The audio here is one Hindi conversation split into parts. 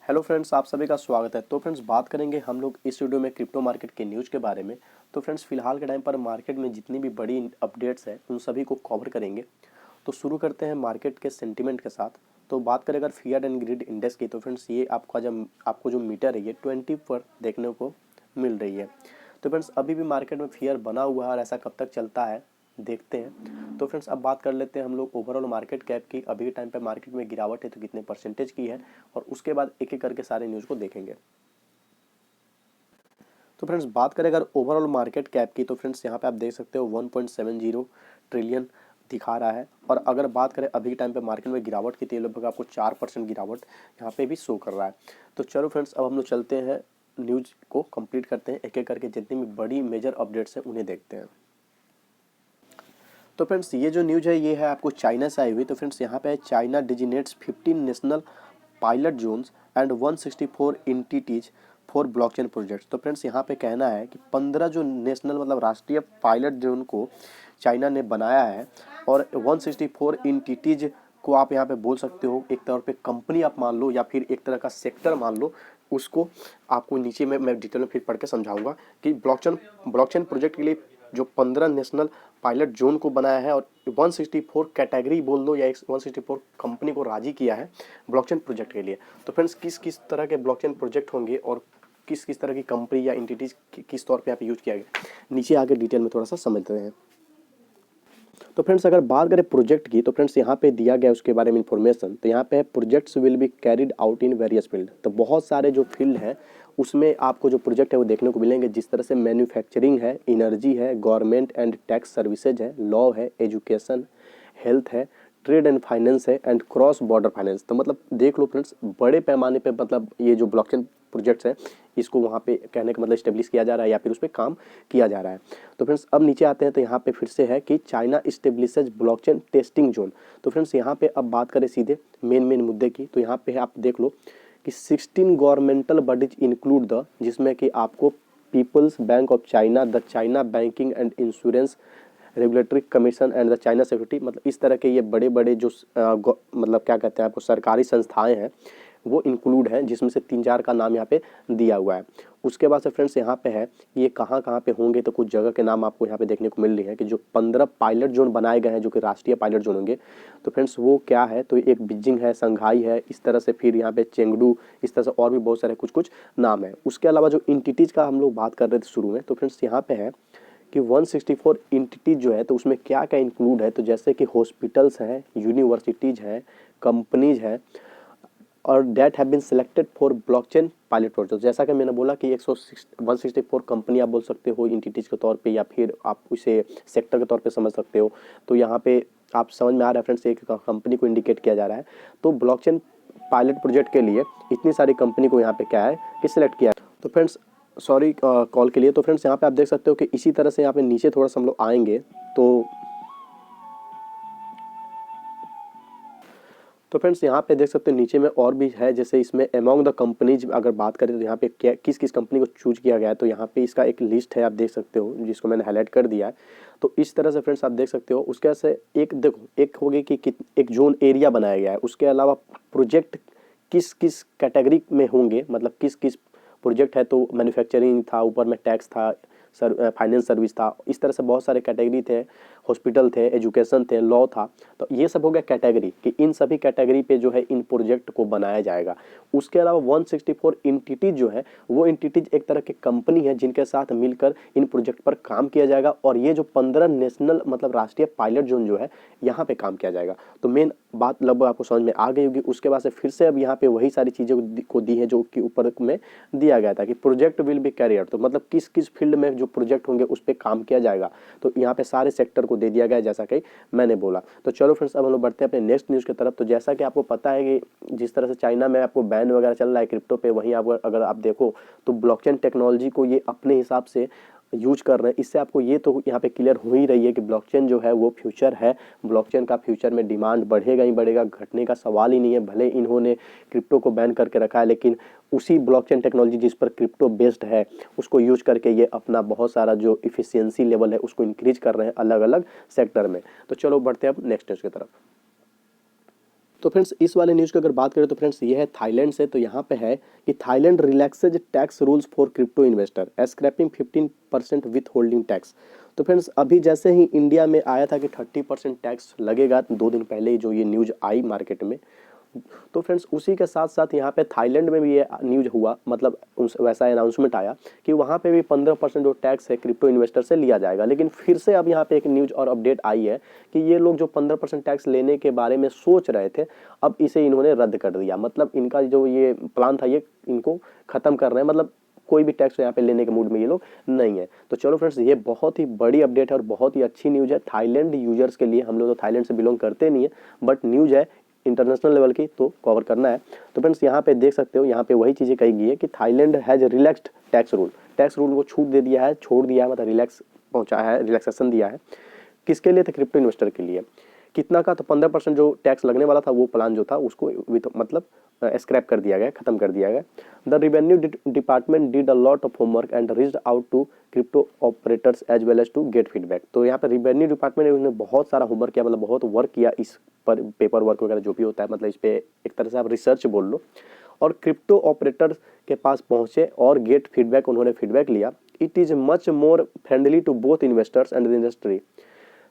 हेलो फ्रेंड्स, आप सभी का स्वागत है। तो फ्रेंड्स, बात करेंगे हम लोग इस वीडियो में क्रिप्टो मार्केट के न्यूज़ के बारे में। तो फ्रेंड्स, फिलहाल के टाइम पर मार्केट में जितनी भी बड़ी अपडेट्स है उन सभी को कवर करेंगे। तो शुरू करते हैं मार्केट के सेंटीमेंट के साथ। तो बात करें अगर फियर एंड ग्रिड इंडेक्स की, तो फ्रेंड्स ये आपको जो मीटर है ये 20 पर देखने को मिल रही है। तो फ्रेंड्स, अभी भी मार्केट में फियर बना हुआ है और ऐसा कब तक चलता है देखते हैं। तो फ्रेंड्स, अब बात कर लेते हैं हम लोग ओवरऑल मार्केट कैप की। अभी के टाइम पे मार्केट में गिरावट है तो कितने परसेंटेज की है, और उसके बाद एक एक करके सारे न्यूज़ को देखेंगे। तो फ्रेंड्स, बात करें अगर ओवरऑल मार्केट कैप की, तो फ्रेंड्स यहाँ पे आप देख सकते हो 1.70 ट्रिलियन दिखा रहा है। और अगर बात करें अभी के टाइम पे मार्केट में गिरावट की, तो लगभग आपको 4% गिरावट यहाँ पे भी शो कर रहा है। तो चलो फ्रेंड्स, अब हम लोग चलते हैं न्यूज़ को कंप्लीट करते हैं, एक एक करके जितनी भी बड़ी मेजर अपडेट्स हैं उन्हें देखते हैं। तो फ्रेंड्स, ये जो न्यूज़ है ये है आपको चाइना से आई हुई। तो फ्रेंड्स, यहाँ पे है China designates 15 national pilot zones and 164 entities for blockchain projects. तो फ्रेंड्स, यहाँ पे कहना है कि 15 जो नेशनल मतलब राष्ट्रीय पायलट जोन को चाइना ने बनाया है, और 164 एंटिटीज को आप यहाँ पे बोल सकते हो, एक तौर पे कंपनी आप मान लो या फिर एक तरह का सेक्टर मान लो उसको। आपको नीचे में मैं डिटेल में फिर पढ़ के समझाऊंगा कि ब्लॉकचेन प्रोजेक्ट के लिए जो 15 नेशनल पायलट जोन को बनाया है और 164 कैटेगरी बोल दो या 164 कंपनी को राजी किया है ब्लॉकचेन प्रोजेक्ट के लिए। तो फ्रेंड्स, किस किस तरह के ब्लॉकचेन प्रोजेक्ट होंगे और किस किस तरह की कंपनी या एंटिटीज किस तौर पे यहाँ पे यूज किया गया, नीचे आगे डिटेल में थोड़ा सा समझते हैं। तो फ्रेंड्स, अगर बात करें प्रोजेक्ट की, तो फ्रेंड्स यहाँ पे दिया गया उसके बारे में इंफॉर्मेशन। तो यहाँ पे projects will be carried out in various field. तो बहुत सारे जो फील्ड हैं उसमें आपको जो प्रोजेक्ट है वो देखने को मिलेंगे, जिस तरह से मैन्युफैक्चरिंग है, एनर्जी है, गवर्नमेंट एंड टैक्स सर्विसेज है, लॉ है, एजुकेशन, हेल्थ है, ट्रेड एंड फाइनेंस है, एंड क्रॉस बॉर्डर फाइनेंस। तो मतलब देख लो फ्रेंड्स, बड़े पैमाने पे मतलब ये जो ब्लॉकचेन प्रोजेक्ट्स हैं इसको वहाँ पे कहने का मतलब स्टेब्लिश किया जा रहा है या फिर उस पर काम किया जा रहा है। तो फ्रेंड्स, अब नीचे आते हैं तो यहाँ पे फिर से है कि चाइना स्टेब्लिशेज ब्लॉकचेन टेस्टिंग जोन। तो फ्रेंड्स, यहाँ पे अब बात करें सीधे मेन मुद्दे की, तो यहाँ पे आप देख लो कि 16 गवर्नमेंटल बॉडीज इंक्लूड द, जिसमें कि आपको People's Bank of China, the China Banking and Insurance Regulatory Commission and the China Security, मतलब इस तरह के ये बड़े बड़े जो मतलब क्या कहते हैं आपको सरकारी संस्थाएं हैं वो इंक्लूड हैं, जिसमें से 3-4 का नाम यहाँ पे दिया हुआ है। उसके बाद से फ्रेंड्स यहाँ पे है कि ये कहाँ कहाँ पे होंगे, तो कुछ जगह के नाम आपको यहाँ पे देखने को मिल रही है कि जो 15 पायलट जोन बनाए गए हैं जो कि राष्ट्रीय पायलट जोन होंगे। तो फ्रेंड्स, वो क्या है, तो एक बीजिंग है, संघाई है, इस तरह से फिर यहाँ पे चेंगडू, इस तरह से और भी बहुत सारे कुछ कुछ नाम है। उसके अलावा जो इंटिटीज का हम लोग बात कर रहे थे शुरू में, तो फ्रेंड्स यहाँ पे है कि 164 एंटिटी जो है तो उसमें क्या क्या इंक्लूड है, तो जैसे कि हॉस्पिटल्स हैं, यूनिवर्सिटीज़ हैं, कंपनीज हैं, और that have been selected for blockchain pilot project. जैसा कि मैंने बोला कि 164 कंपनी आप बोल सकते हो इंटिटीज के तौर पे, या फिर आप इसे सेक्टर के तौर पे समझ सकते हो। तो यहाँ पे आप समझ में आ रहा है फ्रेंड्स, एक कंपनी को इंडिकेट किया जा रहा है। तो ब्लॉकचेन पायलट प्रोजेक्ट के लिए इतनी सारी कंपनी को यहाँ पे क्या है कि सिलेक्ट किया है। तो फ्रेंड्स, सॉरी कॉल के लिए। तो फ्रेंड्स, यहाँ पे आप देख सकते हो कि इसी तरह से यहाँ पे नीचे थोड़ा सा हम लोग आएंगे तो फ्रेंड्स, यहाँ पे देख सकते हो नीचे में और भी है, जैसे इसमें अमॉन्ग द कंपनीज अगर बात करें तो यहाँ पे क्या किस किस कंपनी को चूज किया गया है, तो यहाँ पे इसका एक लिस्ट है, आप देख सकते हो, जिसको मैंने हाईलाइट कर दिया है। तो इस तरह से फ्रेंड्स आप देख सकते हो। उसके से एक देखो, एक होगी कि एक जोन एरिया बनाया गया है, उसके अलावा प्रोजेक्ट किस किस कैटेगरी में होंगे, मतलब किस किस प्रोजेक्ट है। तो मैन्युफैक्चरिंग था, ऊपर में टैक्स था, फाइनेंस सर्विस था, इस तरह से बहुत सारे कैटेगरी थे, हॉस्पिटल थे, एजुकेशन थे, लॉ था। तो ये सब हो गया कैटेगरी कि इन सभी कैटेगरी पे जो है इन प्रोजेक्ट को बनाया जाएगा। उसके अलावा 164 एंटिटीज जो है वो एंटिटीज एक तरह की कंपनी है जिनके साथ मिलकर इन प्रोजेक्ट पर काम किया जाएगा, और ये जो 15 नेशनल मतलब राष्ट्रीय पायलट जोन जो है यहाँ पे काम किया जाएगा। तो मेन बात लगभग आपको समझ में आ गई होगी। उसके बाद से फिर से अब यहाँ पे वही सारी चीज़ें को दी है जो कि ऊपर में दिया गया था कि प्रोजेक्ट विल बी कैरियर, तो मतलब किस किस फील्ड में जो प्रोजेक्ट होंगे उस पर काम किया जाएगा। तो यहाँ पे सारे सेक्टर को दे दिया गया है, जैसा कि मैंने बोला। तो चलो फ्रेंड्स, अब हम लोग बढ़ते हैं अपने नेक्स्ट न्यूज़ की तरफ। तो जैसा कि आपको पता है कि जिस तरह से चाइना में आपको बैन वगैरह चल रहा है क्रिप्टो पे, वहीं आप अगर आप देखो तो ब्लॉकचेन टेक्नोलॉजी को ये अपने हिसाब से यूज कर रहे हैं। इससे आपको ये तो यहाँ पे क्लियर हो ही रही है कि ब्लॉकचेन जो है वो फ्यूचर है। ब्लॉकचेन का फ्यूचर में डिमांड बढ़ेगा ही बढ़ेगा, घटने का सवाल ही नहीं है। भले इन्होंने क्रिप्टो को बैन करके रखा है, लेकिन उसी ब्लॉकचेन टेक्नोलॉजी जिस पर क्रिप्टो बेस्ड है उसको यूज करके ये अपना बहुत सारा जो इफिशियंसी लेवल है उसको इंक्रीज कर रहे हैं अलग अलग सेक्टर में। तो चलो बढ़ते हैं अब नेक्स्ट न्यूज़ की तरफ। तो फ्रेंड्स इस वाले न्यूज़ की अगर बात करें तो फ्रेंड्स ये है थाईलैंड से। तो यहाँ पे है कि Thailand relaxes tax rules for crypto investor, scrapping 15% withholding tax. तो फ्रेंड्स अभी जैसे ही इंडिया में आया था कि 30% टैक्स लगेगा, 2 दिन पहले ही जो ये न्यूज़ आई मार्केट में, तो फ्रेंड्स उसी के साथ साथ यहाँ पे थाईलैंड में भी ये न्यूज हुआ, मतलब वैसा अनाउंसमेंट आया कि वहाँ पे भी 15% जो टैक्स है क्रिप्टो इन्वेस्टर से लिया जाएगा। लेकिन फिर से अब यहाँ पे एक न्यूज और अपडेट आई है कि ये लोग जो 15% टैक्स लेने के बारे में सोच रहे थे, अब इसे इन्होंने रद्द कर दिया। मतलब इनका जो ये प्लान था ये इनको खत्म कर रहे हैं, मतलब कोई भी टैक्स यहाँ पे लेने के मूड में ये लोग नहीं है। तो चलो फ्रेंड्स ये बहुत ही बड़ी अपडेट है और बहुत ही अच्छी न्यूज़ है थाईलैंड यूजर्स के लिए। हम लोग तो थाईलैंड से बिलोंग करते नहीं है, बट न्यूज़ है इंटरनेशनल लेवल की, तो कवर करना है। तो फ्रेंड्स यहाँ पे देख सकते हो, यहाँ पे वही चीज़ें कही गई है कि Thailand has relaxed tax rule को छूट दे दिया है, छोड़ दिया है, मतलब रिलैक्स पहुंचाया है, रिलैक्सेशन दिया है। किसके लिए? तो क्रिप्टो इन्वेस्टर के लिए। कितना का? तो 15% जो टैक्स लगने वाला था वो प्लान जो था उसको मतलब स्क्रैप कर दिया गया, खत्म कर दिया गया। The revenue department did a lot of homework and reached out to crypto operators as well as to get feedback. तो यहाँ पे रेवेन्यू डिपार्टमेंट ने बहुत सारा होमवर्क किया, मतलब बहुत वर्क किया इस पर, पेपर वर्क वगैरह जो भी होता है, मतलब इस पे एक तरह से आप रिसर्च बोल लो। और क्रिप्टो ऑपरेटर्स के पास पहुंचे और गेट फीडबैक, उन्होंने फीडबैक लिया। It is much more friendly to both investors and the industry.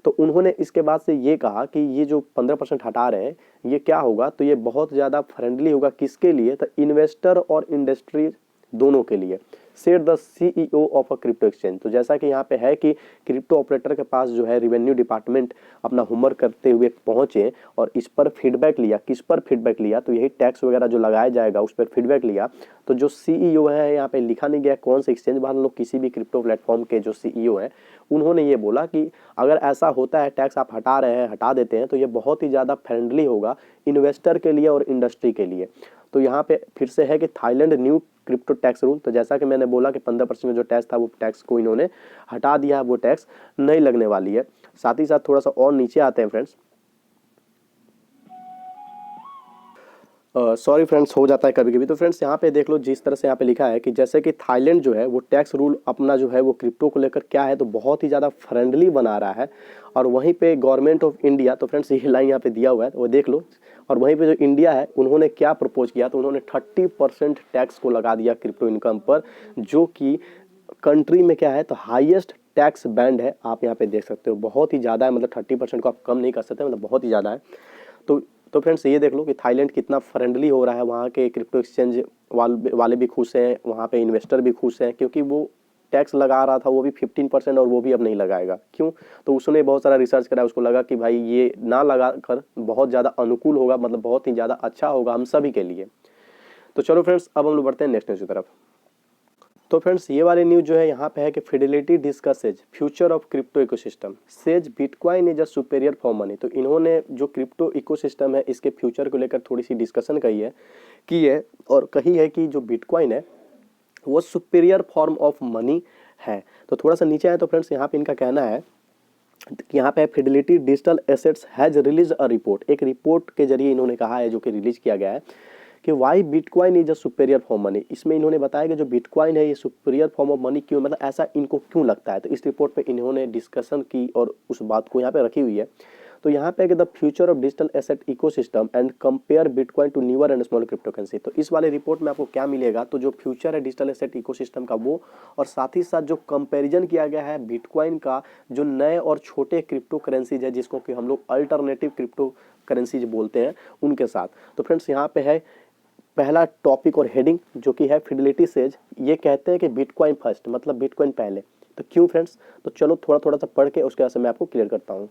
तो उन्होंने इसके बाद से ये कहा कि ये जो 15% हटा रहे हैं ये क्या होगा, तो ये बहुत ज़्यादा फ्रेंडली होगा। किसके लिए? तो इन्वेस्टर और इंडस्ट्री दोनों के लिए। Said the CEO of a crypto exchange. तो जैसा कि यहाँ पे है कि क्रिप्टो ऑपरेटर के पास जो है रेवेन्यू डिपार्टमेंट अपना होमवर्क करते हुए पहुंचे और इस पर फीडबैक लिया। किस पर फीडबैक लिया? तो यही टैक्स वगैरह जो लगाया जाएगा उस पर फीडबैक लिया। तो जो सीईओ है, यहाँ पे लिखा नहीं गया कौन से एक्सचेंज, मान लो किसी भी क्रिप्टो प्लेटफॉर्म के जो सीईओ है, उन्होंने ये बोला कि अगर ऐसा होता है, टैक्स आप हटा रहे हैं, हटा देते हैं, तो ये बहुत ही ज़्यादा फ्रेंडली होगा इन्वेस्टर के लिए और इंडस्ट्री के लिए। तो यहाँ पे फिर से है कि Thailand new crypto tax rule. तो जैसा कि मैंने बोला कि 15% जो टैक्स था वो टैक्स को इन्होंने हटा दिया है, वो टैक्स नहीं लगने वाली है। साथ ही साथ थोड़ा सा और नीचे आते हैं फ्रेंड्स, सॉरी फ्रेंड्स हो जाता है कभी कभी। तो फ्रेंड्स यहाँ पे देख लो, जिस तरह से यहाँ पे लिखा है कि जैसे कि थाईलैंड जो है वो टैक्स रूल अपना जो है वो क्रिप्टो को लेकर क्या है, तो बहुत ही ज़्यादा फ्रेंडली बना रहा है। और वहीं पे गवर्नमेंट ऑफ इंडिया, तो फ्रेंड्स ये लाइन यहाँ पे दिया हुआ है वो देख लो। और वहीं पे जो इंडिया है उन्होंने क्या प्रपोज किया, तो उन्होंने 30% टैक्स को लगा दिया क्रिप्टो इनकम पर, जो कि कंट्री में क्या है तो हाईएस्ट टैक्स बैंड है। आप यहाँ पे देख सकते हो बहुत ही ज़्यादा है, मतलब 30% को आप कम नहीं कर सकते, मतलब बहुत ही ज़्यादा है। तो फ्रेंड्स ये देख लो कि थाईलैंड कितना फ्रेंडली हो रहा है। वहाँ के क्रिप्टो एक्सचेंज वाले भी खुश हैं, वहाँ पे इन्वेस्टर भी खुश हैं, क्योंकि वो टैक्स लगा रहा था वो भी 15%, और वो भी अब नहीं लगाएगा। क्यों? तो उसने बहुत सारा रिसर्च करा, उसको लगा कि भाई ये ना लगा कर बहुत ज़्यादा अनुकूल होगा, मतलब बहुत ही ज़्यादा अच्छा होगा हम सभी के लिए। तो चलो फ्रेंड्स अब हम लोग बढ़ते हैं नेक्स्ट न्यूज़ की तरफ। तो फ्रेंड्स ये वाली न्यूज़ जो है यहाँ पे है कि Fidelity discusses future of crypto ecosystem, says bitcoin is a superior for money. तो इन्होंने जो क्रिप्टो इकोसिस्टम है इसके फ्यूचर को लेकर थोड़ी सी डिस्कशन की है और कही है कि जो बिटकॉइन है वो सुपेरियर फॉर्म ऑफ मनी है। तो थोड़ा सा नीचे आए तो फ्रेंड्स यहाँ पे इनका कहना है कि यहाँ पे Fidelity digital assets has release a report, एक रिपोर्ट के जरिए इन्होंने कहा है, जो कि रिलीज किया गया है, कि why bitcoin is a superior form money. इसमें इन्होंने बताया कि जो बिटकॉइन है ये सुपेरियर फॉर्म ऑफ मनी क्यों, मतलब ऐसा इनको क्यों लगता है। तो इस रिपोर्ट पे इन्होंने डिस्कशन की और उस बात को यहाँ पे रखी हुई है। तो यहाँ पे the future of digital asset ecosystem and compare bitcoin to newer and small cryptocurrency. तो इस वाले रिपोर्ट में आपको क्या मिलेगा, तो जो फ्यूचर है डिजिटल एसेट इकोसिस्टम का वो, और साथ ही साथ जो कंपैरिजन किया गया है बिटकॉइन का जो नए और छोटे क्रिप्टो करेंसीज है, जिसको कि हम लोग अल्टरनेटिव क्रिप्टो करेंसीज बोलते हैं, उनके साथ। तो फ्रेंड्स यहाँ पे है पहला टॉपिक और हेडिंग जो कि है फिडेलिटी सेज, ये कहते हैं कि बिटकॉइन फर्स्ट, मतलब बिटकॉइन पहले। तो क्यों फ्रेंड्स, तो चलो थोड़ा थोड़ा सा पढ़ के उसके बाद मैं आपको क्लियर करता हूँ।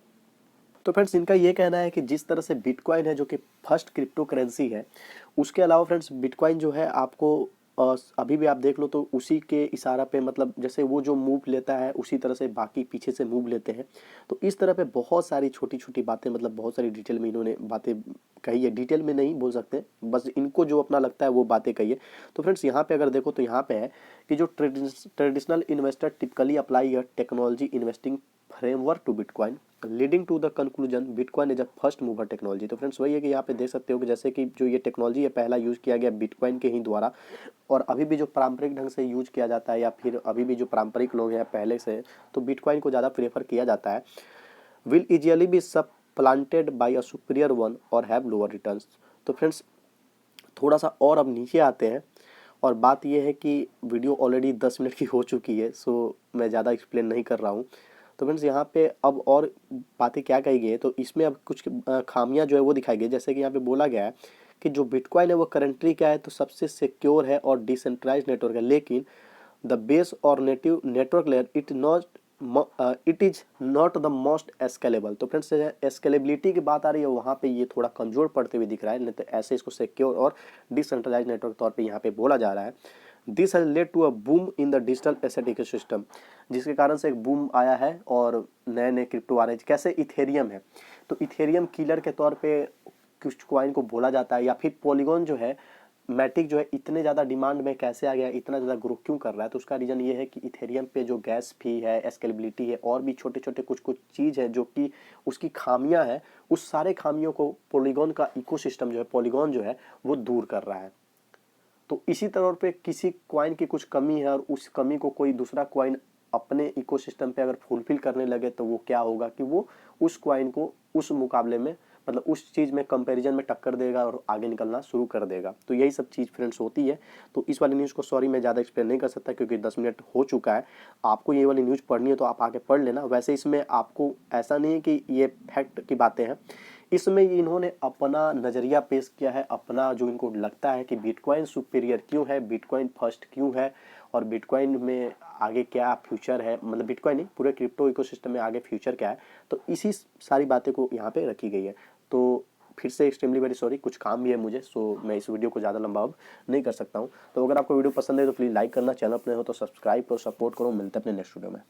तो फ्रेंड्स इनका ये कहना है कि जिस तरह से बिटकॉइन है जो कि फर्स्ट क्रिप्टो करेंसी है, उसके अलावा फ्रेंड्स बिटकॉइन जो है आपको अभी भी आप देख लो तो उसी के इशारा पे, मतलब जैसे वो जो मूव लेता है उसी तरह से बाकी पीछे से मूव लेते हैं। तो इस तरह पे बहुत सारी छोटी छोटी बातें, मतलब बहुत सारी डिटेल में इन्होंने बातें कही है, डिटेल में नहीं बोल सकते, बस इनको जो अपना लगता है वो बातें कही है। तो फ्रेंड्स यहाँ पे अगर देखो तो यहाँ पे है कि जो traditional investor typically apply technology investing framework to bitcoin leading to the conclusion bitcoin is a first mover technology. तो फ्रेंड्स वही है कि यहाँ पे देख सकते हो कि जैसे कि जो ये टेक्नोलॉजी है पहला यूज़ किया गया बिटकॉइन के ही द्वारा, और अभी भी जो पारंपरिक ढंग से यूज किया जाता है, या फिर अभी भी जो पारंपरिक लोग हैं पहले से, तो बिटकॉइन को ज़्यादा प्रेफर किया जाता है। विल इजियली बी सब planted by a superior one और हैव लोअर रिटर्न्स। तो फ्रेंड्स थोड़ा सा और अब नीचे आते हैं, और बात ये है कि वीडियो ऑलरेडी 10 मिनट की हो चुकी है, सो मैं ज़्यादा एक्सप्लेन नहीं कर रहा हूँ। तो फ्रेंड्स यहाँ पे अब और बातें क्या कही गई है, तो इसमें अब कुछ खामियां जो है वो दिखाई गई। जैसे कि यहाँ पे बोला गया है कि जो बिटकॉइन है वो करंटली क्या है, तो सबसे सिक्योर है और डिसेंट्रलाइज नेटवर्क है, लेकिन द बेस और native network layer it is not the most scalable. तो फ्रेंड्स एस्केलेबिलिटी की बात आ रही है, वहाँ पे ये थोड़ा कमजोर पड़ते हुए दिख रहा है, नहीं तो ऐसे इसको सिक्योर और डिसेंट्रलाइज नेटवर्क तौर पे यहाँ पे बोला जा रहा है। This has led to a boom in the digital asset ecosystem, जिसके कारण से एक बूम आया है और नए नए क्रिप्टो आ रहे हैं। कैसे इथेरियम है, तो इथेरियम किलर के तौर पे कुछ कॉइन को बोला जाता है, या फिर पॉलीगॉन जो है, मैटिक जो है, इतने ज़्यादा डिमांड में कैसे आ गया, इतना ज़्यादा ग्रो क्यों कर रहा है, तो उसका रीज़न ये है कि इथेरियम पे जो गैस फी है, स्केलेबिलिटी है, और भी छोटे छोटे कुछ कुछ चीज़ है जो कि उसकी खामियां है, उस सारे खामियों को पॉलीगॉन का इकोसिस्टम जो है, पॉलीगॉन जो है वो दूर कर रहा है। तो इसी तरह पे किसी क्वाइन की कुछ कमी है और उस कमी को कोई दूसरा क्वाइन अपने इकोसिस्टम पे अगर फुलफिल करने लगे, तो वो क्या होगा कि वो उस क्वाइन को उस मुकाबले में, मतलब उस चीज़ में कंपैरिजन में टक्कर देगा और आगे निकलना शुरू कर देगा। तो यही सब चीज़ फ्रेंड्स होती है। तो इस वाली न्यूज़ को सॉरी मैं ज़्यादा एक्सप्लेन नहीं कर सकता क्योंकि 10 मिनट हो चुका है। आपको ये वाली न्यूज़ पढ़नी है तो आप आके पढ़ लेना। वैसे इसमें आपको ऐसा नहीं है कि ये फैक्ट की बातें हैं, इसमें इन्होंने अपना नज़रिया पेश किया है, अपना जो इनको लगता है कि बिटकॉइन सुपीरियर क्यों है, बिटकॉइन फर्स्ट क्यों है, और बिटकॉइन में आगे क्या फ्यूचर है, मतलब बिटकॉइन नहीं, पूरे क्रिप्टो इकोसिस्टम में आगे फ्यूचर क्या है। तो इसी सारी बातें को यहाँ पे रखी गई है। तो फिर से एक्सट्रीमली वेरी सॉरी, कुछ काम भी है मुझे, सो मैं इस वीडियो को ज़्यादा लंबा अब नहीं कर सकता हूँ। तो अगर आपको वीडियो पसंद है तो प्लीज़ लाइक करना, चैनल अपने हो तो सब्सक्राइब करो, सपोर्ट करो। मिलते हैं अपने नेक्स्ट वीडियो में।